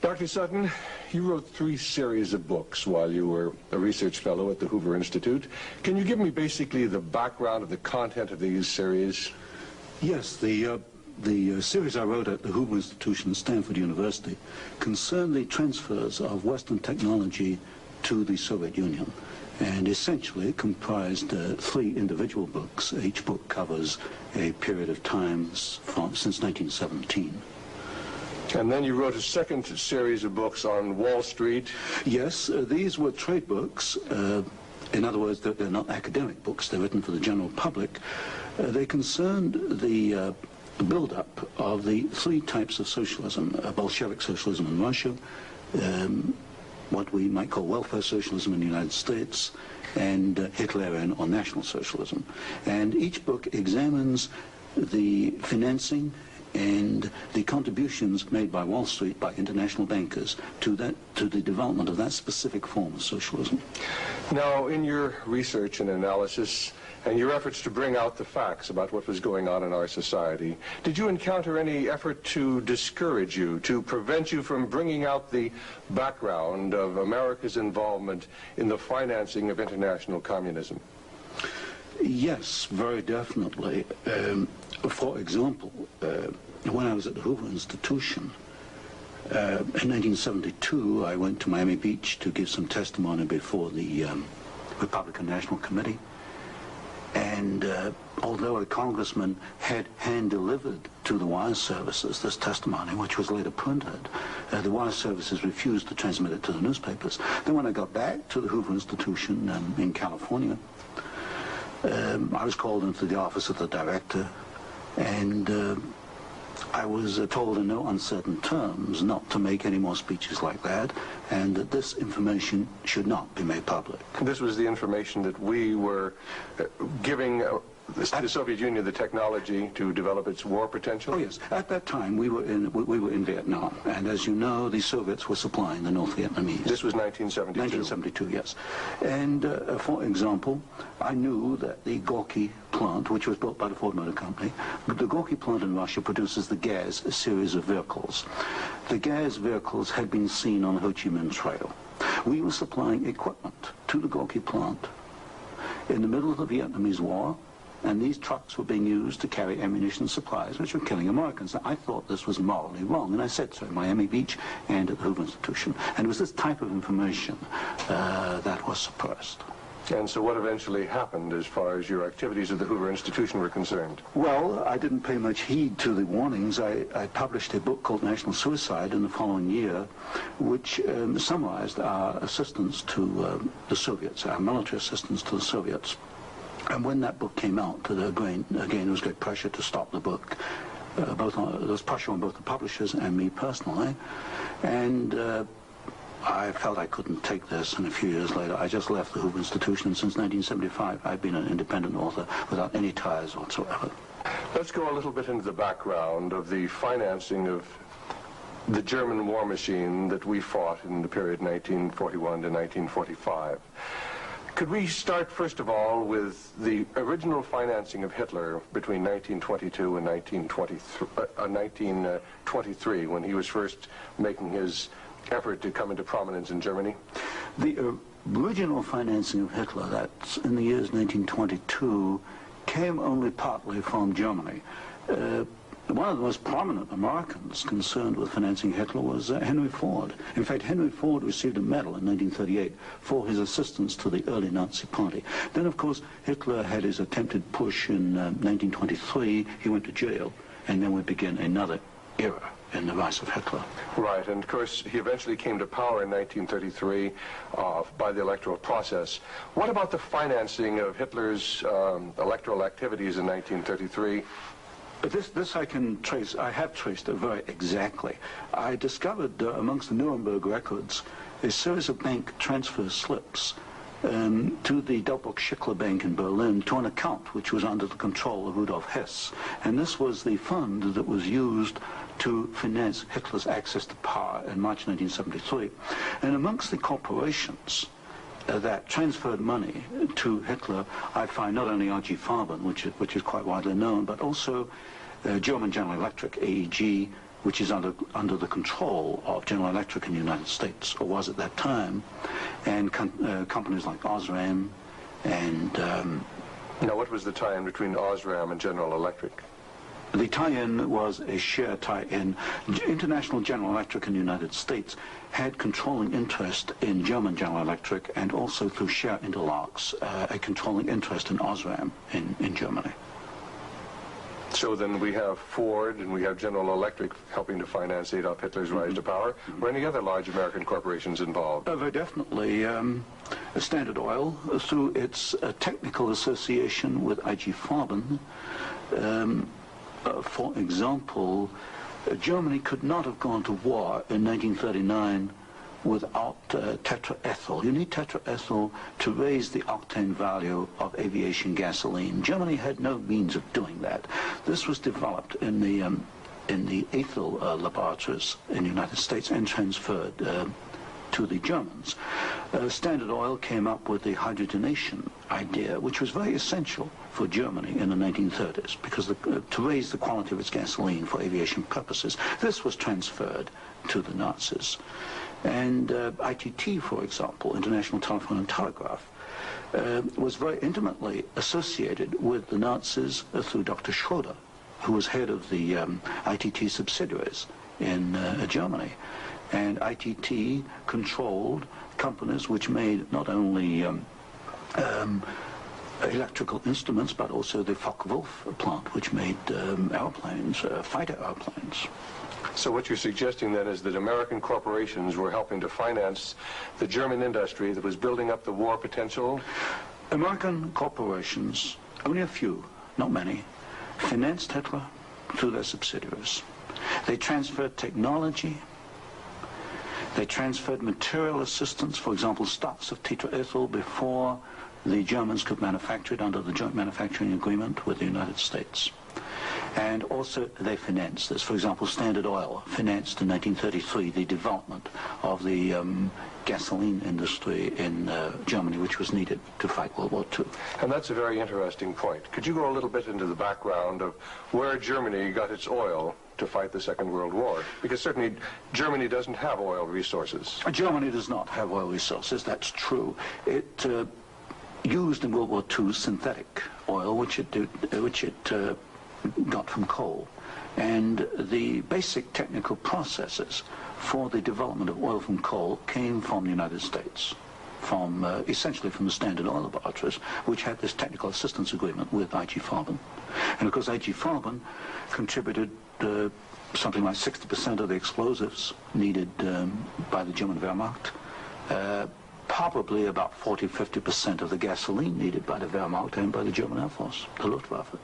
Dr. Sutton, you wrote 3 series of books while you were a research fellow at the Hoover Institute. Can you give me basically the background of the content of these series? Yes, the series I wrote at the Hoover Institution at Stanford University concerned the transfers of Western technology to the Soviet Union, and essentially it comprised 3 individual books. Each book covers a period of time since 1917. And then you wrote a second series of books on Wall Street. Yes, these were trade books. In other words, they're not academic books. They're written for the general public. They concerned the build-up of the 3 types of socialism: Bolshevik socialism in Russia, what we might call welfare socialism in the United States, and Hitlerian or National Socialism. And each book examines the financing and the contributions made by Wall Street, by international bankers, to the development of that specific form of socialism. Now, in your research and analysis, and your efforts to bring out the facts about what was going on in our society, did you encounter any effort to discourage you, to prevent you from bringing out the background of America's involvement in the financing of international communism? Yes, very definitely. For example, when I was at the Hoover Institution, in 1972, I went to Miami Beach to give some testimony before the Republican National Committee. And although a congressman had hand-delivered to the wire services this testimony, which was later printed, the wire services refused to transmit it to the newspapers. Then when I got back to the Hoover Institution in California, I was called into the office of the director, and I was told in no uncertain terms not to make any more speeches like that, and that this information should not be made public. This was the information that we were giving the Soviet Union the technology to develop its war potential? Oh yes, at that time we were in Vietnam, and as you know, the Soviets were supplying the North Vietnamese. This was 1972? 1972, yes. And for example, I knew that the Gorky plant, which was built by the Ford Motor Company, the Gorky plant in Russia produces the Gaz series of vehicles. The Gaz vehicles had been seen on the Ho Chi Minh Trail. We were supplying equipment to the Gorky plant in the middle of the Vietnamese War, and these trucks were being used to carry ammunition supplies, which were killing Americans. Now, I thought this was morally wrong, and I said so at Miami Beach and at the Hoover Institution. And it was this type of information that was suppressed. And so what eventually happened as far as your activities at the Hoover Institution were concerned? Well, I didn't pay much heed to the warnings. I published a book called National Suicide in the following year, which summarized our assistance to the Soviets, our military assistance to the Soviets. And when that book came out, again, there was great pressure to stop the book. There was pressure on both the publishers and me personally. And I felt I couldn't take this, and a few years later, I just left the Hoover Institution, and since 1975, I've been an independent author without any ties whatsoever. Let's go a little bit into the background of the financing of the German war machine that we fought in the period 1941 to 1945. Could we start, first of all, with the original financing of Hitler between 1922 and 1923, when he was first making his effort to come into prominence in Germany? The original financing of Hitler, that's in the years 1922, came only partly from Germany. One of the most prominent Americans concerned with financing Hitler was Henry Ford. In fact, Henry Ford received a medal in 1938 for his assistance to the early Nazi Party. Then, of course, Hitler had his attempted push in 1923. He went to jail, and then we begin another era in the rise of Hitler. Right, and of course, he eventually came to power in 1933 by the electoral process. What about the financing of Hitler's electoral activities in 1933? This I can trace. I have traced it very exactly. I discovered amongst the Nuremberg records a series of bank transfer slips to the Delbrück-Schickler Bank in Berlin to an account which was under the control of Rudolf Hess. And this was the fund that was used to finance Hitler's access to power in March 1973. And amongst the corporations that transferred money to Hitler, I find not only R.G. Farben, which is quite widely known, but also German General Electric, AEG, which is under the control of General Electric in the United States, or was at that time, and companies like Osram and... Now, what was the tie-in between Osram and General Electric? The tie-in was a share tie-in. International General Electric in the United States had controlling interest in German General Electric, and also through share interlocks, a controlling interest in Osram in Germany. So then we have Ford and we have General Electric helping to finance Adolf Hitler's rise to power. Were any other large American corporations involved? Very definitely. Standard Oil, through its technical association with IG Farben, for example, Germany could not have gone to war in 1939 without tetraethyl. You need tetraethyl to raise the octane value of aviation gasoline. Germany had no means of doing that. This was developed in the ethyl laboratories in the United States and transferred to the Germans. Standard Oil came up with the hydrogenation idea, which was very essential for Germany in the 1930s, because to raise the quality of its gasoline for aviation purposes. This was transferred to the Nazis. And ITT, for example, International Telephone and Telegraph, was very intimately associated with the Nazis through Dr. Schroeder, who was head of the ITT subsidiaries in Germany. And ITT controlled companies which made not only electrical instruments, but also the Focke-Wulf plant, which made airplanes, fighter airplanes. So what you're suggesting then is that American corporations were helping to finance the German industry that was building up the war potential? American corporations, only a few, not many, financed Hitler through their subsidiaries. They transferred technology. They transferred material assistance, for example, stocks of tetraethyl before the Germans could manufacture it under the joint manufacturing agreement with the United States. And also they financed this. For example, Standard Oil financed in 1933 the development of the gasoline industry in Germany, which was needed to fight World War II. And that's a very interesting point. Could you go a little bit into the background of where Germany got its oil to fight the Second World War? Because certainly Germany doesn't have oil resources. Germany does not have oil resources, that's true. It used in World War II synthetic oil, which it got from coal. And the basic technical processes for the development of oil from coal came from the United States, from essentially from the Standard Oil laboratories, which had this technical assistance agreement with IG Farben. And of course IG Farben contributed something like 60% of the explosives needed by the German Wehrmacht, probably about 40–50% of the gasoline needed by the Wehrmacht and by the German Air Force, the Luftwaffe.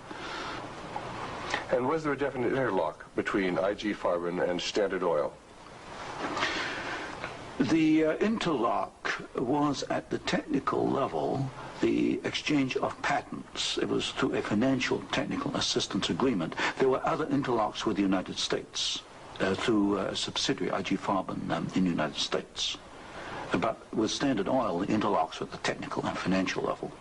And was there a definite interlock between IG Farben and Standard Oil? The interlock was at the technical level, the exchange of patents. It was through a financial technical assistance agreement. There were other interlocks with the United States through a subsidiary, IG Farben, in the United States. But with Standard Oil, the interlocks were at the technical and financial level.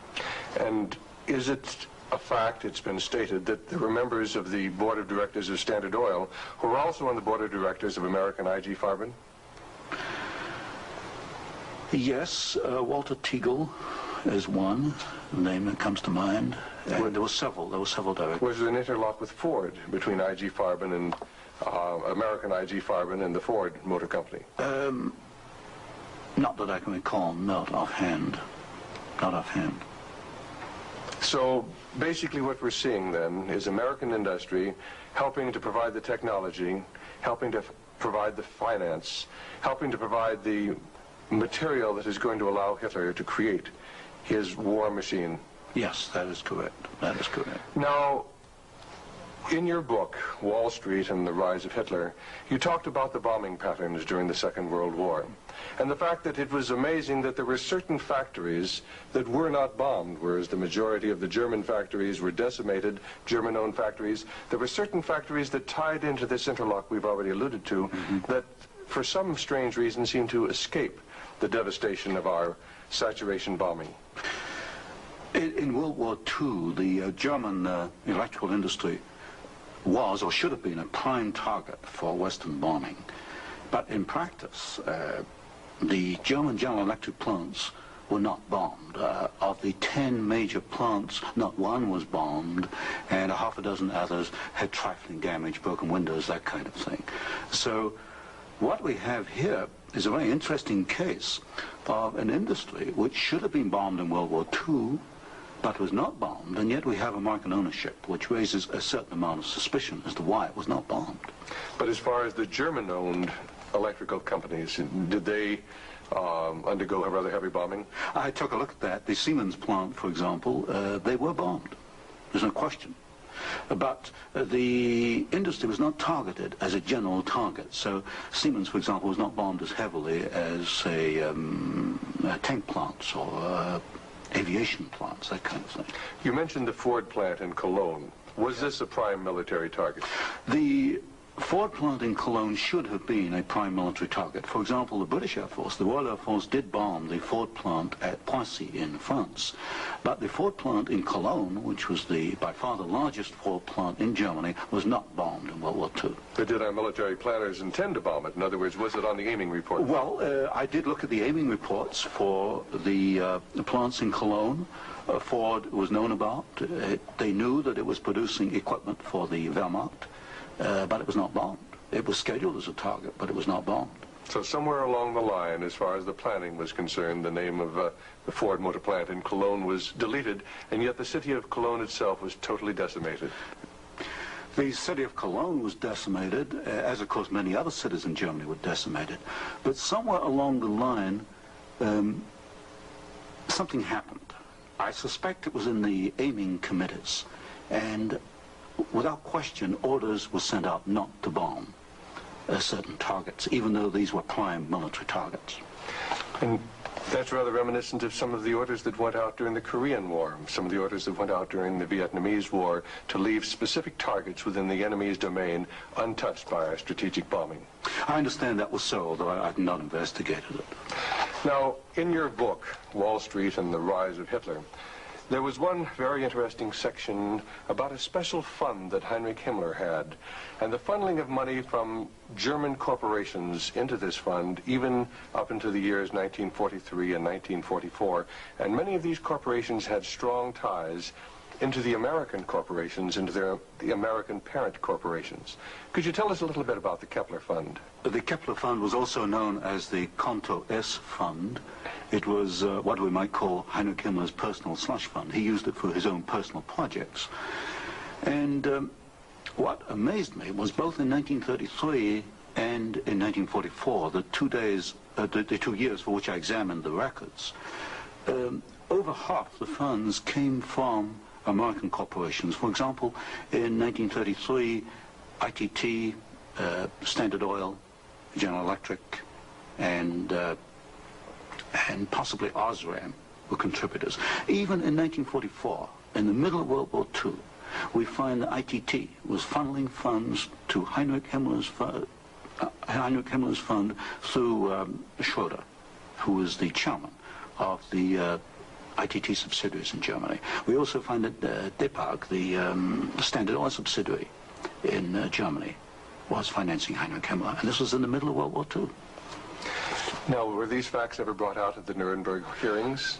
And is it a fact, it's been stated, that there were members of the board of directors of Standard Oil who were also on the board of directors of American IG Farben? Yes, Walter Teagle is one name that comes to mind. And there were several directors. Was there an interlock with Ford between IG Farben and American IG Farben and the Ford Motor Company? Not that I can recall, not offhand. Not offhand. So basically what we're seeing then is American industry helping to provide the technology, helping to provide the finance, helping to provide the material that is going to allow Hitler to create his war machine. Yes, that is correct. That is correct. Now, in your book, Wall Street and the Rise of Hitler, you talked about the bombing patterns during the Second World War, and the fact that it was amazing that there were certain factories that were not bombed, whereas the majority of the German factories were decimated, German-owned factories. There were certain factories that tied into this interlock we've already alluded to, that for some strange reason seemed to escape the devastation of our saturation bombing. In World War II, the German electrical industry was or should have been a prime target for Western bombing. But in practice, the German General Electric plants were not bombed. Of the 10 major plants, not one was bombed, and a half a dozen others had trifling damage, broken windows, that kind of thing. So what we have here is a very interesting case of an industry which should have been bombed in World War II, but was not bombed, and yet we have American ownership, which raises a certain amount of suspicion as to why it was not bombed. But as far as the German-owned electrical companies, did they undergo a rather heavy bombing? I took a look at that. The Siemens plant, for example, they were bombed. There's no question. But the industry was not targeted as a general target. So Siemens, for example, was not bombed as heavily as, say, tank plants or aviation plants, that kind of thing. You mentioned the Ford plant in Cologne. Was this a prime military target? The Ford plant in Cologne should have been a prime military target. For example, the British Air Force, the Royal Air Force, did bomb the Ford plant at Poissy in France. But the Ford plant in Cologne, which was by far the largest Ford plant in Germany, was not bombed in World War II. But did our military planners intend to bomb it? In other words, was it on the aiming report? Well, I did look at the aiming reports for the plants in Cologne. Ford was known about. They knew that it was producing equipment for the Wehrmacht. But it was not bombed. It was scheduled as a target, but it was not bombed. So somewhere along the line, as far as the planning was concerned, the name of the Ford motor plant in Cologne was deleted, and yet the city of Cologne itself was totally decimated. The city of Cologne was decimated, as of course many other cities in Germany were decimated. But somewhere along the line, something happened. I suspect it was in the aiming committees, and without question, orders were sent out not to bomb certain targets, even though these were prime military targets. And that's rather reminiscent of some of the orders that went out during the Korean War, some of the orders that went out during the Vietnamese War to leave specific targets within the enemy's domain untouched by our strategic bombing. I understand that was so, although I've not investigated it. Now, in your book, Wall Street and the Rise of Hitler, there was one very interesting section about a special fund that Heinrich Himmler had, and the funneling of money from German corporations into this fund, even up into the years 1943 and 1944. And many of these corporations had strong ties into the American corporations, into the American parent corporations. Could you tell us a little bit about the Kepler Fund? The Kepler Fund was also known as the Konto S Fund. It was what we might call Heinrich Himmler's personal slush fund. He used it for his own personal projects. And what amazed me was both in 1933 and in 1944, the 2 days, the 2 years for which I examined the records, over half the funds came from American corporations. For example, in 1933, ITT, Standard Oil, General Electric, and possibly Osram were contributors. Even in 1944, in the middle of World War II, we find that ITT was funneling funds to Heinrich Himmler's fund through Schroeder, who was the chairman of the ITT subsidiaries in Germany. We also find that Depag, the Standard Oil subsidiary in Germany, was financing Heinrich Himmler, and this was in the middle of World War II. Now, were these facts ever brought out at the Nuremberg hearings?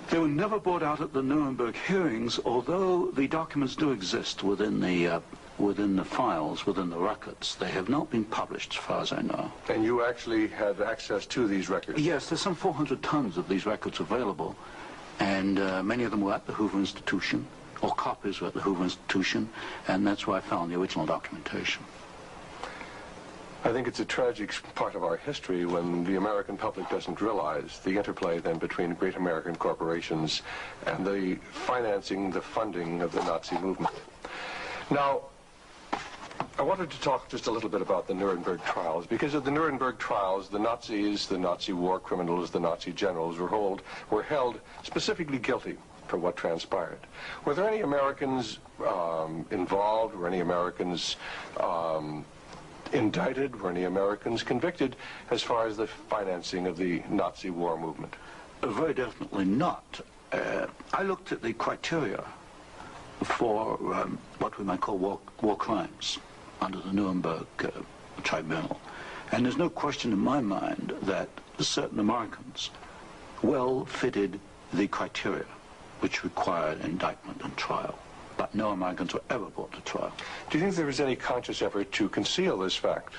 They were never brought out at the Nuremberg hearings, although the documents do exist within the files, within the records. They have not been published, as far as I know. And you actually had access to these records? Yes, there's some 400 tons of these records available, and many of them were at the Hoover Institution, or copies were at the Hoover Institution, and that's where I found the original documentation. I think it's a tragic part of our history when the American public doesn't realize the interplay then between great American corporations and the financing, the funding of the Nazi movement. Now, I wanted to talk just a little bit about the Nuremberg trials, because at the Nuremberg trials, the Nazis, the Nazi war criminals, the Nazi generals were held specifically guilty for what transpired. Were there any Americans involved? Were any Americans indicted? Were any Americans convicted as far as the financing of the Nazi war movement? Very definitely not. I looked at the criteria for what we might call war crimes under the Nuremberg tribunal. And there's no question in my mind that certain Americans well fitted the criteria which required indictment and trial, but no Americans were ever brought to trial. Do you think there was any conscious effort to conceal this fact,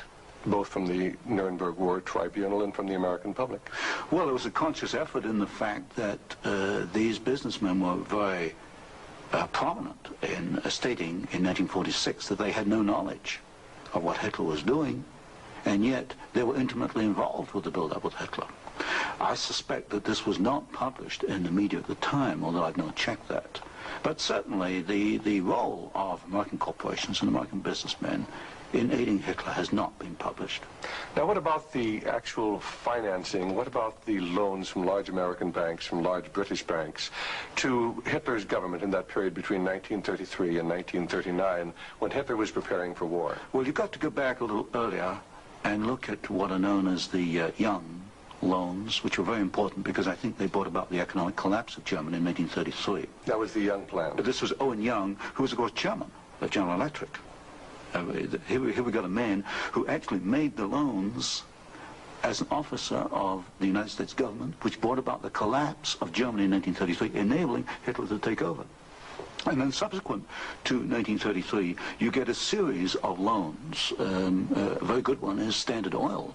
both from the Nuremberg War Tribunal and from the American public? Well, there was a conscious effort in the fact that these businessmen were very prominent in stating in 1946 that they had no knowledge of what Hitler was doing, and yet they were intimately involved with the build-up with Hitler. I suspect that this was not published in the media at the time, although I've not checked that. But certainly the role of American corporations and American businessmen in aiding Hitler has not been published. Now, what about the actual financing? What about the loans from large American banks, from large British banks, to Hitler's government in that period between 1933 and 1939, when Hitler was preparing for war? Well, you've got to go back a little earlier and look at what are known as the Young loans, which were very important because I think they brought about the economic collapse of Germany in 1933. That was the Young plan. This was Owen Young, who was, of course, chairman of General Electric. Here we got a man who actually made the loans as an officer of the United States government, which brought about the collapse of Germany in 1933, enabling Hitler to take over. And then subsequent to 1933, you get a series of loans. A very good one is Standard Oil,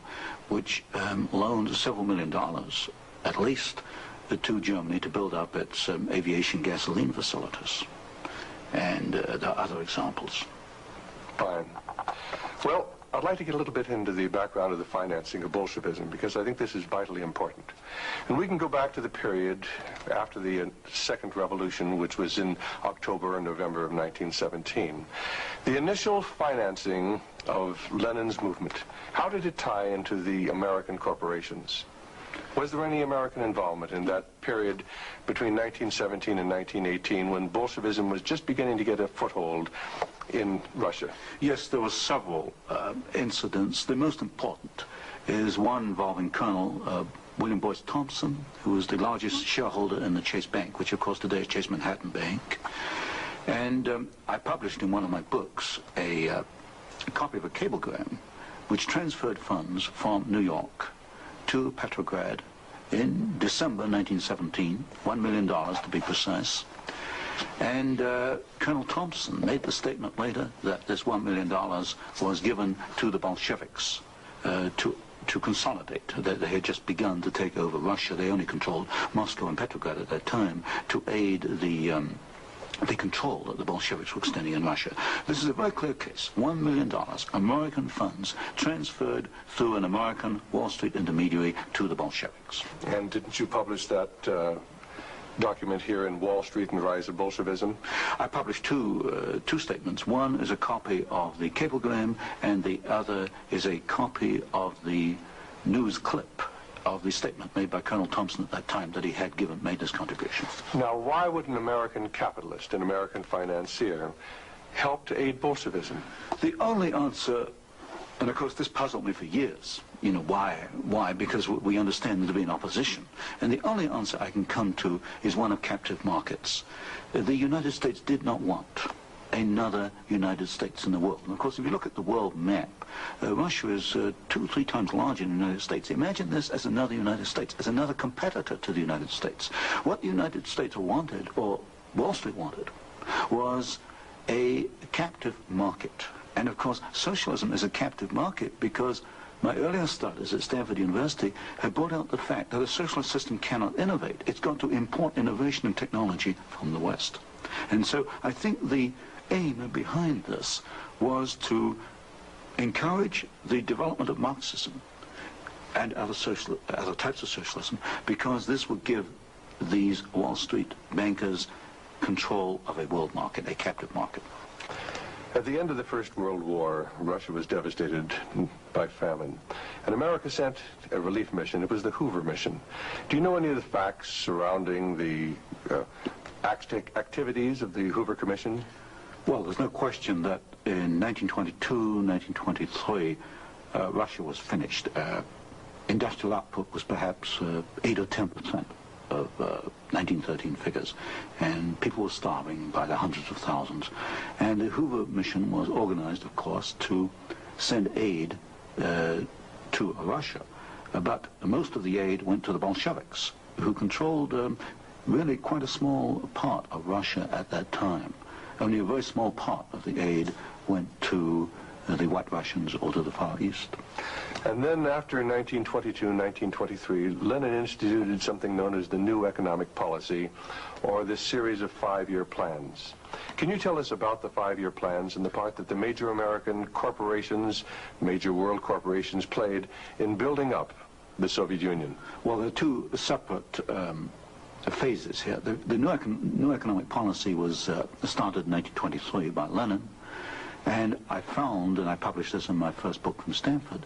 which loaned several $1 million, at least, to Germany to build up its aviation gasoline facilities. And there are other examples. Fine. Well, I'd like to get a little bit into the background of the financing of Bolshevism, because I think this is vitally important. And we can go back to the period after the Second Revolution, which was in October and November of 1917. The initial financing of Lenin's movement, how did it tie into the American corporations? Was there any American involvement in that period between 1917 and 1918, when Bolshevism was just beginning to get a foothold in Russia? Yes, there were several incidents. The most important is one involving Colonel William Boyce Thompson, who was the largest shareholder in the Chase Bank, which of course today is Chase Manhattan Bank. And I published in one of my books a copy of a cablegram which transferred funds from New York to Petrograd in December 1917, $1 million to be precise. And Colonel Thompson made the statement later that this $1 million was given to the Bolsheviks to consolidate. They had just begun to take over Russia. They only controlled Moscow and Petrograd at that time, to aid the control that the Bolsheviks were extending in Russia. This is a very clear case. $1 million, American funds, transferred through an American Wall Street intermediary to the Bolsheviks. And didn't you publish that document here in Wall Street and the Rise of Bolshevism? I published two statements. One is a copy of the cablegram, and the other is a copy of the news clip of the statement made by Colonel Thompson at that time that he had made this contribution. Now, why would an American capitalist, an American financier, help to aid Bolshevism? The only answer, and of course this puzzled me for years, you know, why? Why? Because we understand there to be an opposition. And the only answer I can come to is one of captive markets. The United States did not want another United States in the world. And of course, if you look at the world map, Russia is 2 or 3 times larger than the United States. Imagine this as another United States, as another competitor to the United States. What the United States wanted, or Wall Street wanted, was a captive market. And of course, socialism is a captive market because my earlier studies at Stanford University have brought out the fact that a socialist system cannot innovate. It's got to import innovation and technology from the West. And so I think the aim behind this was to encourage the development of Marxism and other types of socialism, because this would give these Wall Street bankers control of a world market, a captive market. At the end of the First World War, Russia was devastated by famine, and America sent a relief mission. It was the Hoover mission. Do you know any of the facts surrounding the activities of the Hoover Commission? Well, there's no question that in 1922, 1923, Russia was finished. Industrial output was perhaps 8 or 10% of 1913 figures, and people were starving by the hundreds of thousands. And the Hoover mission was organized, of course, to send aid to Russia. But most of the aid went to the Bolsheviks, who controlled really quite a small part of Russia at that time. Only a very small part of the aid went to the White Russians or to the Far East. And then after 1922, 1923, Lenin instituted something known as the New Economic Policy, or this series of 5-year plans. Can you tell us about the 5-year plans and the part that the major American corporations, major world corporations, played in building up the Soviet Union? Well, there are two separate phases here. The new economic policy was started in 1923 by Lenin, and I found, and I published this in my first book from Stanford,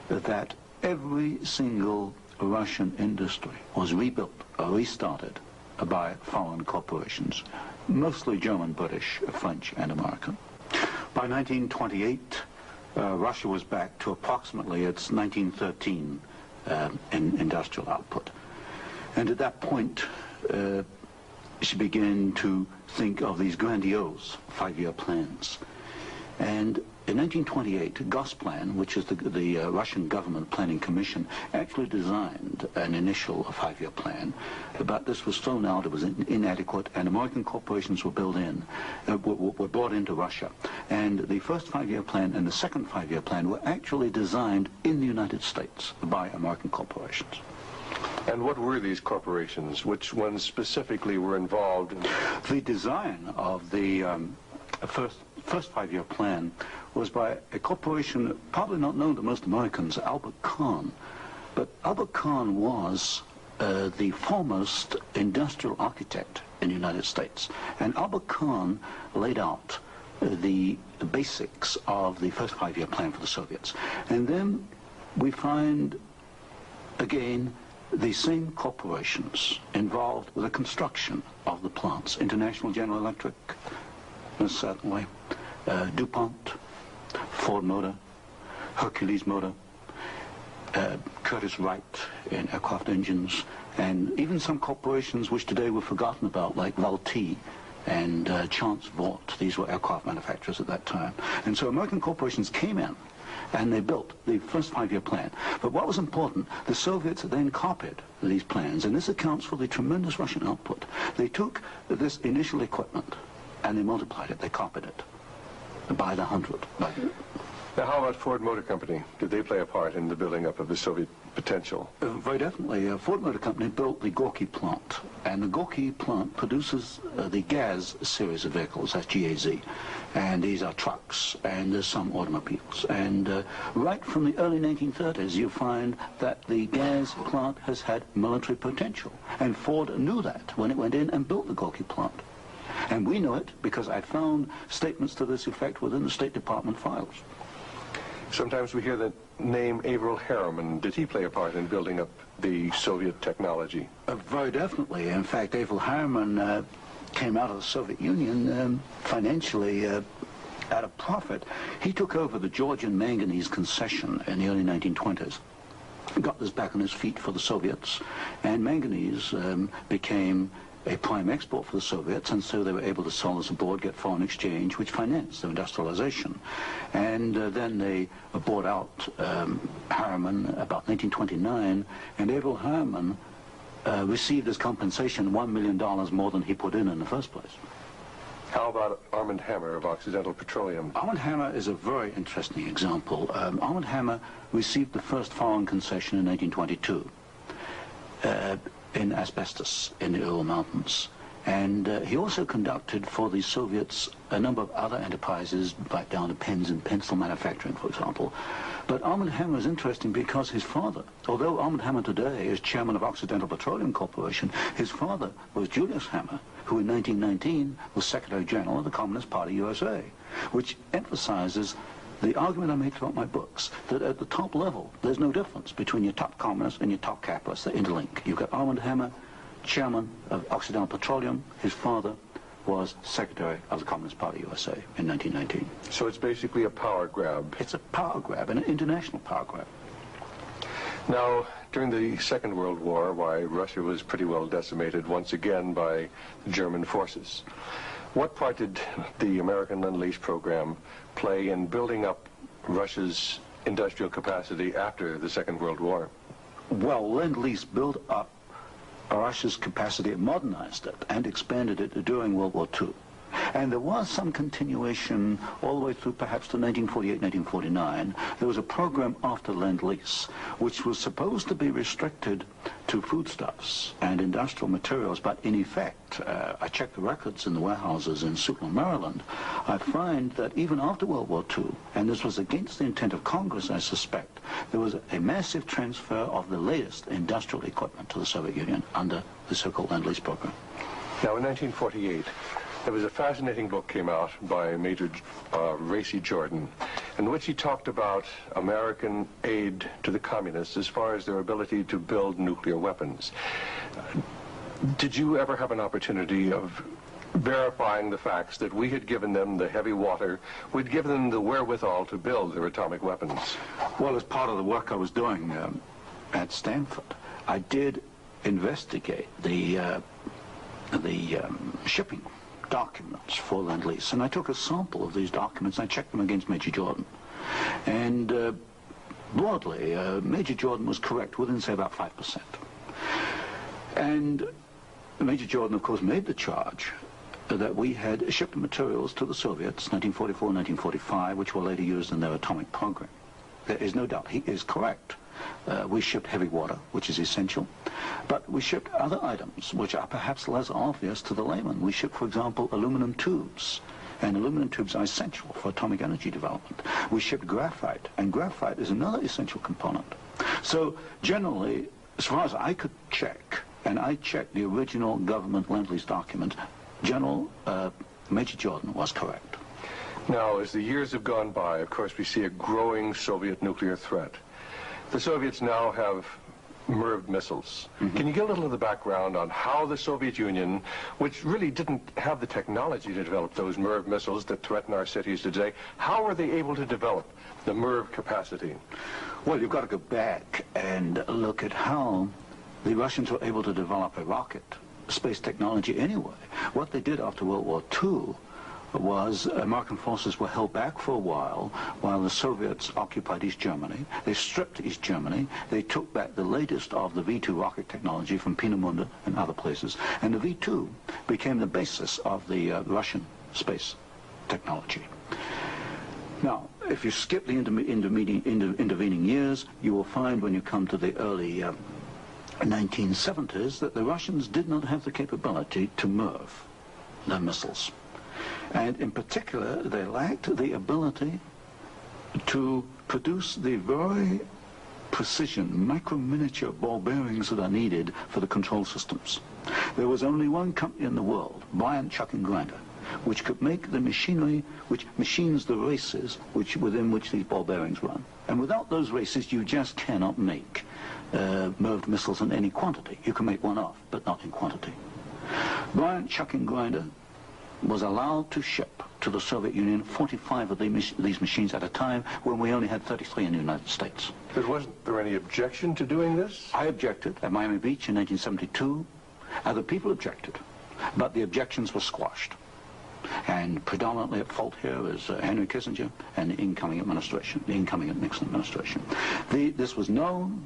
that every single Russian industry was rebuilt or restarted by foreign corporations, mostly German, British, French, and American. By 1928, Russia was back to approximately its 1913 industrial output. And at that point, she began to think of these grandiose 5-year plans. And in 1928, Gosplan, which is the Russian government planning commission, actually designed an initial 5-year plan, but this was thrown out, it was inadequate, and American corporations were were brought into Russia. And the first 5-year plan and the second 5-year plan were actually designed in the United States by American corporations. And what were these corporations? Which ones specifically were involved in? The design of the first 5-year plan was by a corporation probably not known to most Americans, Albert Kahn. But Albert Kahn was the foremost industrial architect in the United States. And Albert Kahn laid out the basics of the first 5-year plan for the Soviets. And then we find, again, the same corporations involved with the construction of the plants. International General Electric, certainly, DuPont, Ford Motor, Hercules Motor, Curtiss-Wright in aircraft engines, and even some corporations which today were forgotten about, like Valti and Chance Vought. These were aircraft manufacturers at that time. And so American corporations came in and they built the first 5-year plan. But what was important, the Soviets then copied these plans, and this accounts for the tremendous Russian output. They took this initial equipment and they multiplied it, they copied it by the 100. Now, how about Ford Motor Company? Did they play a part in the building up of the Soviet potential? Very definitely. Ford Motor Company built the Gorky plant, and the Gorky plant produces the GAZ series of vehicles, that's G-A-Z, and these are trucks, and there's some automobiles. And right from the early 1930s, you find that the GAZ plant has had military potential, and Ford knew that when it went in and built the Gorky plant. And we know it because I found statements to this effect within the State Department files. Sometimes we hear the name Averell Harriman. Did he play a part in building up the Soviet technology? Very definitely. In fact, Averell Harriman came out of the Soviet Union financially at a profit. He took over the Georgian manganese concession in the early 1920s. Got this back on his feet for the Soviets, and manganese became a prime export for the Soviets, and so they were able to sell this abroad, get foreign exchange, which financed their industrialization. And then they bought out Harriman about 1929, and Averell Harriman received as compensation $1 million more than he put in the first place. How about Armand Hammer of Occidental Petroleum? Armand Hammer is a very interesting example. Armand Hammer received the first foreign concession in 1922. In asbestos in the Ural Mountains. And he also conducted for the Soviets a number of other enterprises, right down to pens and pencil manufacturing, for example. But Armand Hammer is interesting because his father, although Armand Hammer today is chairman of Occidental Petroleum Corporation, his father was Julius Hammer, who in 1919 was Secretary General of the Communist Party USA, which emphasizes the argument I make throughout my books, that at the top level, there's no difference between your top communists and your top capitalists. They interlink. You've got Armand Hammer, chairman of Occidental Petroleum. His father was secretary of the Communist Party USA in 1919. So it's basically a power grab. It's a power grab, an international power grab. Now, during the Second World War, why, Russia was pretty well decimated once again by German forces. What part did the American Lend-Lease program play in building up Russia's industrial capacity after the Second World War? Well, Lend-Lease built up Russia's capacity, modernized it, and expanded it during World War II. And there was some continuation all the way through perhaps to 1948, 1949. There was a program after Lend-Lease, which was supposed to be restricted to foodstuffs and industrial materials, but in effect, I checked the records in the warehouses in SUTTON, Maryland, I find that even after World War II, and this was against the intent of Congress, I suspect, there was a massive transfer of the latest industrial equipment to the Soviet Union under the so-called Lend-Lease program. Now, in 1948, there was a fascinating book came out by Major Racy Jordan, in which he talked about American aid to the communists as far as their ability to build nuclear weapons. Did you ever have an opportunity of verifying the facts that we had given them the heavy water, we'd given them the wherewithal to build their atomic weapons? Well, as part of the work I was doing at Stanford, I did investigate the shipping documents for Lend-Lease, and I took a sample of these documents and I checked them against Major Jordan. And broadly, Major Jordan was correct within, say, about 5%. And Major Jordan, of course, made the charge that we had shipped materials to the Soviets, 1944, 1945, which were later used in their atomic program. There is no doubt he is correct. We shipped heavy water, which is essential, but we shipped other items which are perhaps less obvious to the layman. We shipped, for example, aluminum tubes, and aluminum tubes are essential for atomic energy development. We shipped graphite, and graphite is another essential component. So generally, as far as I could check, and I checked the original government Lend-Lease document, General Major Jordan was correct. Now, as the years have gone by, of course, we see a growing Soviet nuclear threat. The Soviets now have MIRV missiles. Mm-hmm. Can you give a little of the background on how the Soviet Union, which really didn't have the technology to develop those MIRV missiles that threaten our cities today, how were they able to develop the MIRV capacity? Well, you've got to go back and look at how the Russians were able to develop a rocket, space technology anyway. What they did after World War II was American forces were held back for a while the Soviets occupied East Germany. They stripped East Germany. They took back the latest of the V-2 rocket technology from Peenemünde and other places. And the V-2 became the basis of the Russian space technology. Now, if you skip the intervening years, you will find when you come to the early 1970s that the Russians did not have the capability to MIRV their missiles. And in particular, they lacked the ability to produce the very precision, micro-miniature ball bearings that are needed for the control systems. There was only one company in the world, Bryant, Chuck and Grinder, which could make the machinery which machines the races within which these ball bearings run. And without those races, you just cannot make MIRV missiles in any quantity. You can make one off, but not in quantity. Bryant, Chuck and Grinder was allowed to ship to the Soviet Union 45 of these machines at a time when we only had 33 in the United States. But wasn't there any objection to doing this? I objected at Miami Beach in 1972. Other people objected, but the objections were squashed. And predominantly at fault here is Henry Kissinger and the incoming administration, the incoming Nixon administration. This was known,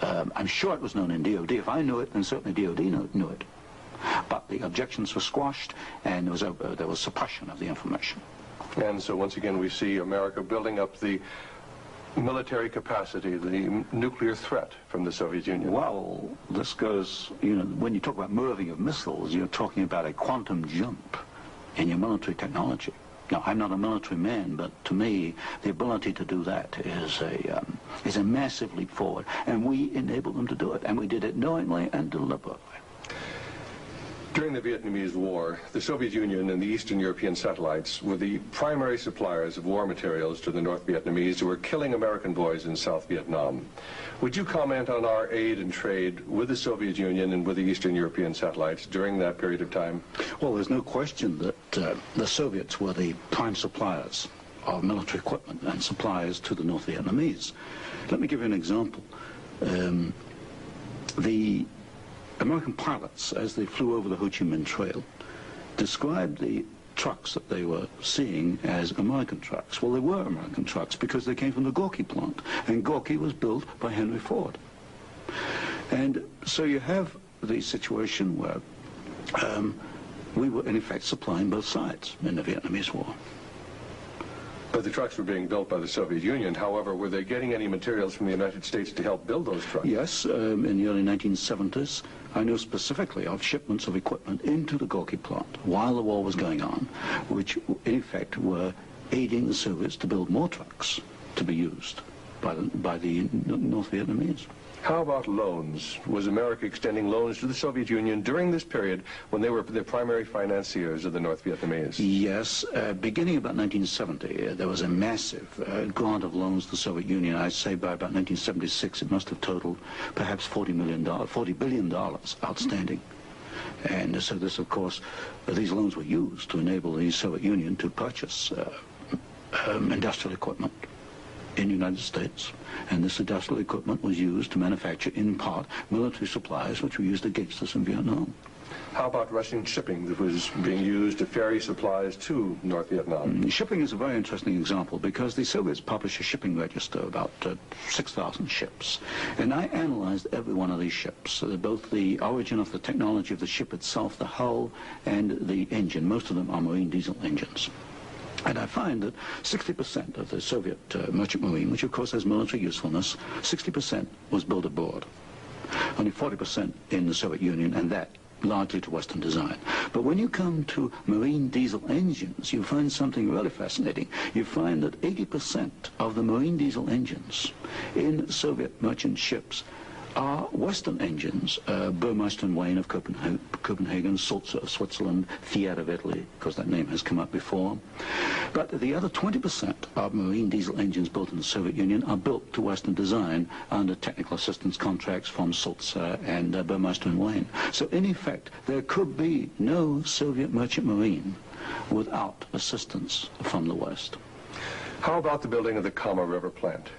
I'm sure it was known in DOD. If I knew it, then certainly DOD knew it. But the objections were squashed, and there was suppression of the information. And so once again we see America building up the military capacity, the nuclear threat from the Soviet Union. Well, this goes, when you talk about MIRVing of missiles, you're talking about a quantum jump in your military technology. Now, I'm not a military man, but to me, the ability to do that is a massive leap forward, and we enabled them to do it, and we did it knowingly and deliberately. During the Vietnamese War, the Soviet Union and the Eastern European satellites were the primary suppliers of war materials to the North Vietnamese who were killing American boys in South Vietnam. Would you comment on our aid and trade with the Soviet Union and with the Eastern European satellites during that period of time? Well, there's no question that the Soviets were the prime suppliers of military equipment and suppliers to the North Vietnamese. Let me give you an example. the American pilots, as they flew over the Ho Chi Minh Trail, described the trucks that they were seeing as American trucks. Well, they were American trucks because they came from the Gorky plant, and Gorky was built by Henry Ford. And so you have the situation where we were, in effect, supplying both sides in the Vietnamese War. But the trucks were being built by the Soviet Union. However, were they getting any materials from the United States to help build those trucks? Yes, in the early 1970s, I know specifically of shipments of equipment into the Gorky plant while the war was going on, which in effect were aiding the Soviets to build more trucks to be used by the North Vietnamese. How about loans? Was America extending loans to the Soviet Union during this period when they were the primary financiers of the North Vietnamese? Yes. Beginning about 1970, there was a massive grant of loans to the Soviet Union. I'd say by about 1976, it must have totaled perhaps $40 billion outstanding. And so this, of course, these loans were used to enable the Soviet Union to purchase industrial equipment in the United States, and this industrial equipment was used to manufacture, in part, military supplies which were used against us in Vietnam. How about Russian shipping that was being used to ferry supplies to North Vietnam? Shipping is a very interesting example because the Soviets published a shipping register, about 6,000 ships, and I analyzed every one of these ships, both the origin of the technology of the ship itself, the hull, and the engine. Most of them are marine diesel engines. And I find that 60% of the Soviet merchant marine, which of course has military usefulness, 60% was built aboard. Only 40% in the Soviet Union, and that largely to Western design. But when you come to marine diesel engines, you find something really fascinating. You find that 80% of the marine diesel engines in Soviet merchant ships are Western engines, Burmeister & Wain of Copenhagen, Sulzer of Switzerland, Fiat of Italy, because that name has come up before. But the other 20% of marine diesel engines built in the Soviet Union are built to Western design under technical assistance contracts from Sulzer and Burmeister & Wain. So in effect, there could be no Soviet merchant marine without assistance from the West. How about the building of the Kama River plant?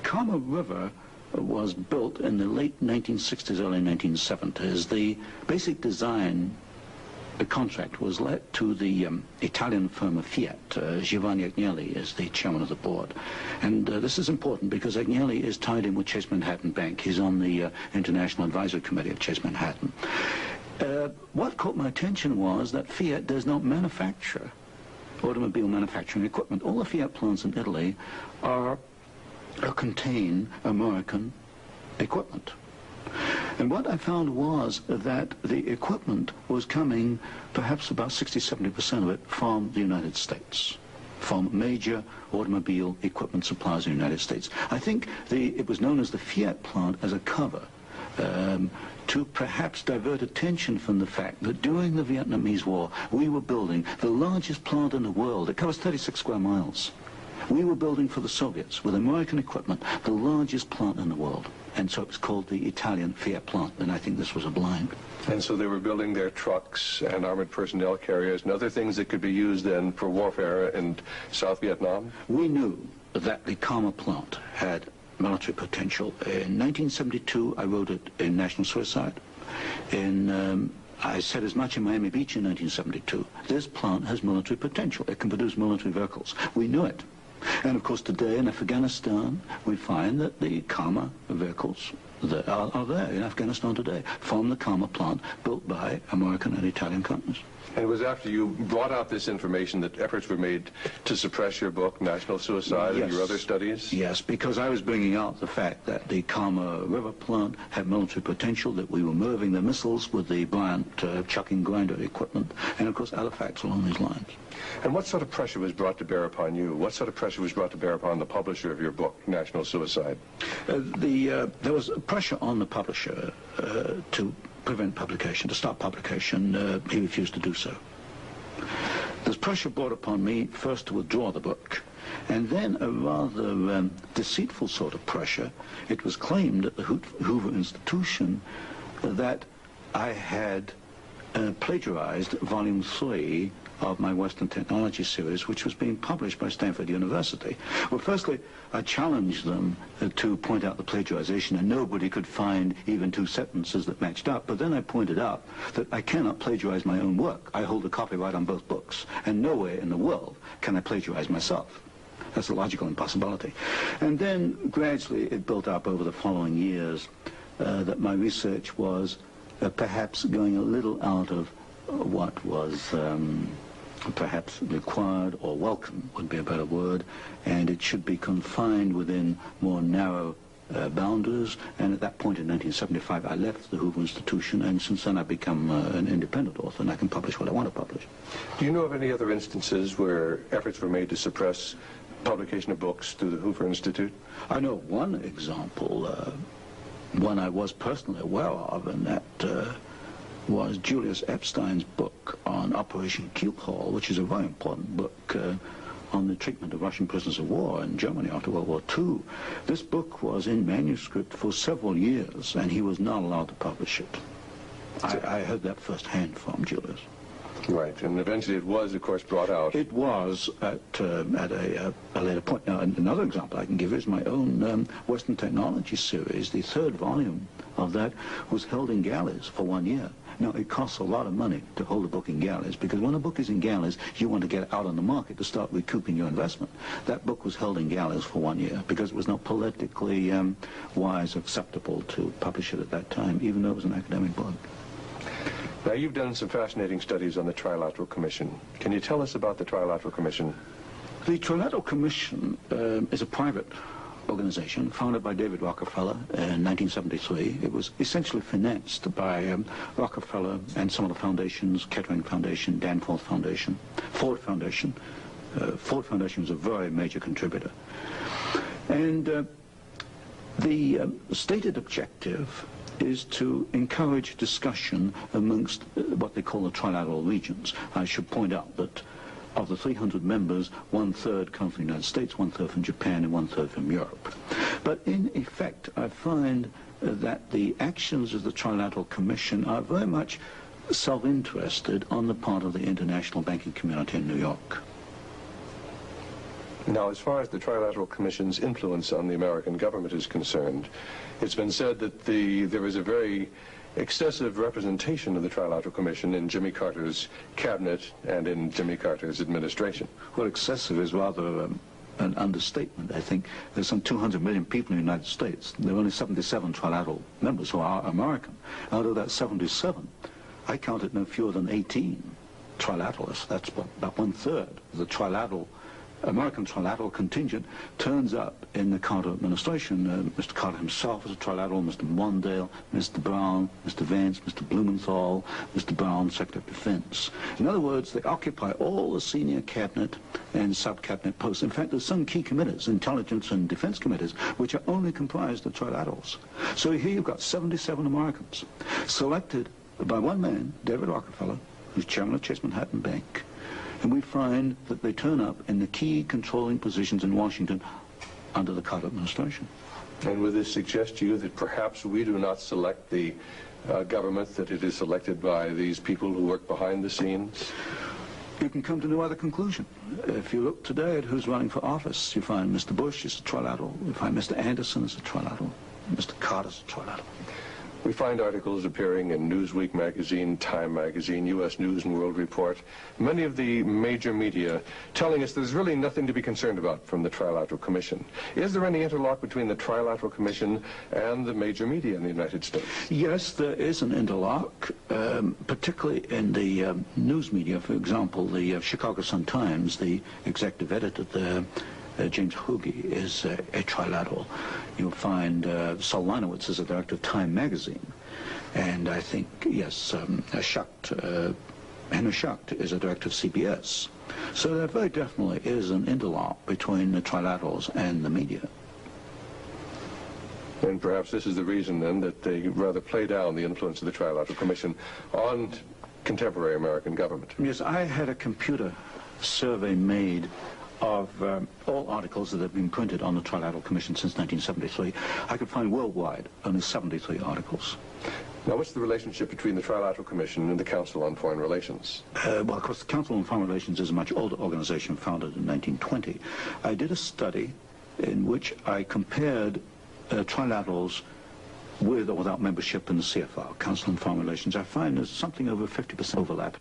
Kama River was built in the late 1960s, early 1970s. The basic design contract was let to the Italian firm of Fiat. Giovanni Agnelli is the chairman of the board. And this is important because Agnelli is tied in with Chase Manhattan Bank. He's on the International Advisory Committee of Chase Manhattan. What caught my attention was that Fiat does not manufacture automobile manufacturing equipment. All the Fiat plants in Italy contain American equipment. And what I found was that the equipment was coming, perhaps about 60–70% of it, from the United States, from major automobile equipment suppliers in the United States. I think it was known as the Fiat plant as a cover to perhaps divert attention from the fact that during the Vietnamese War, we were building the largest plant in the world. It covers 36 square miles. We were building for the Soviets, with American equipment, the largest plant in the world. And so it was called the Italian Fiat plant, and I think this was a blind. And so they were building their trucks and armored personnel carriers and other things that could be used then for warfare in South Vietnam? We knew that the Kama plant had military potential. In 1972, I wrote it in National Suicide. I said as much in Miami Beach in 1972. This plant has military potential. It can produce military vehicles. We knew it. And of course today in Afghanistan we find that the Kama vehicles that are there in Afghanistan today from the Kama plant built by American and Italian companies. And it was after you brought out this information that efforts were made to suppress your book, National Suicide, yes, and your other studies? Yes, because I was bringing out the fact that the Kama River plant had military potential, that we were moving the missiles with the Bryant chucking grinder equipment, and of course Halifax along these lines. And what sort of pressure was brought to bear upon you? What sort of pressure was brought to bear upon the publisher of your book, National Suicide? There was pressure on the publisher to prevent publication, to stop publication. He refused to do so. There's pressure brought upon me first to withdraw the book, and then a rather deceitful sort of pressure. It was claimed at the Hoover Institution that I had plagiarized Volume 3 of my Western Technology series, which was being published by Stanford University. Well, firstly, I challenged them to point out the plagiarization, and nobody could find even two sentences that matched up. But then I pointed out that I cannot plagiarize my own work. I hold the copyright on both books, and nowhere in the world can I plagiarize myself. That's a logical impossibility. And then gradually it built up over the following years that my research was perhaps going a little out of what was perhaps required, or welcome would be a better word, and it should be confined within more narrow boundaries. And at that point in 1975 I left the Hoover Institution, and since then I've become an independent author, and I can publish what I want to publish. Do you know of any other instances where efforts were made to suppress publication of books through the Hoover Institute? I know one example, one I was personally aware of, and that was Julius Epstein's book on Operation Keelhaul, which is a very important book on the treatment of Russian prisoners of war in Germany after World War II. This book was in manuscript for several years, and he was not allowed to publish it. I heard that firsthand from Julius. Right, and eventually it was, of course, brought out. It was at a later point. Now, another example I can give is my own Western Technology series. The third volume of that was held in galleys for 1 year. Now, it costs a lot of money to hold a book in galleys, because when a book is in galleys, you want to get it out on the market to start recouping your investment. That book was held in galleys for 1 year because it was not politically wise or acceptable to publish it at that time, even though it was an academic book. Now, you've done some fascinating studies on the Trilateral Commission. Can you tell us about the Trilateral Commission? The Trilateral Commission is a private organization founded by David Rockefeller in 1973. It was essentially financed by Rockefeller and some of the foundations, Kettering Foundation, Danforth Foundation, Ford Foundation. Ford Foundation was a very major contributor. And the stated objective is to encourage discussion amongst what they call the trilateral regions. I should point out that of the 300 members, 1/3 come from the United States, 1/3 from Japan, and 1/3 from Europe. But in effect, I find that the actions of the Trilateral Commission are very much self-interested on the part of the international banking community in New York. Now, as far as the Trilateral Commission's influence on the American government is concerned, it's been said that there is a very excessive representation of the Trilateral Commission in Jimmy Carter's cabinet and in Jimmy Carter's administration. Well, excessive is rather an understatement. I think there's some 200 million people in the United States. There are only 77 trilateral members who are American. Out of that 77, I counted no fewer than 18 trilateralists. That's about 1/3 of the American trilateral contingent turns up in the Carter administration. Mr. Carter himself was a trilateral, Mr. Mondale, Mr. Brown, Mr. Vance, Mr. Blumenthal, Mr. Brown, Secretary of Defense. In other words, they occupy all the senior cabinet and sub-cabinet posts. In fact, there's some key committees, intelligence and defense committees, which are only comprised of trilaterals. So here you've got 77 Americans selected by one man, David Rockefeller, who's chairman of Chase Manhattan Bank. And we find that they turn up in the key controlling positions in Washington under the Carter administration. And would this suggest to you that perhaps we do not select the government, that it is selected by these people who work behind the scenes? You can come to no other conclusion. If you look today at who's running for office, you find Mr. Bush is a trilateral, you find Mr. Anderson is a trilateral, Mr. Carter's a trilateral. We find articles appearing in Newsweek magazine, Time magazine, U.S. News and World Report, many of the major media telling us there's really nothing to be concerned about from the Trilateral Commission. Is there any interlock between the Trilateral Commission and the major media in the United States? Yes, there is an interlock, particularly in the news media. For example, the Chicago Sun-Times, the executive editor there, James Hoagie, is a trilateral. You'll find Saul Linowitz is a director of Time magazine. And I think, yes, Henry Schacht is a director of CBS. So there very definitely is an interlock between the trilaterals and the media. And perhaps this is the reason, then, that they rather play down the influence of the Trilateral Commission on contemporary American government. Yes, I had a computer survey made of all articles that have been printed on the Trilateral Commission since 1973. I could find worldwide only 73 articles. Now, what's the relationship between the Trilateral Commission and the Council on Foreign Relations? Well, of course, the Council on Foreign Relations is a much older organization founded in 1920. I did a study in which I compared trilaterals with or without membership in the CFR, Council on Foreign Relations. I find there's something over 50% overlap.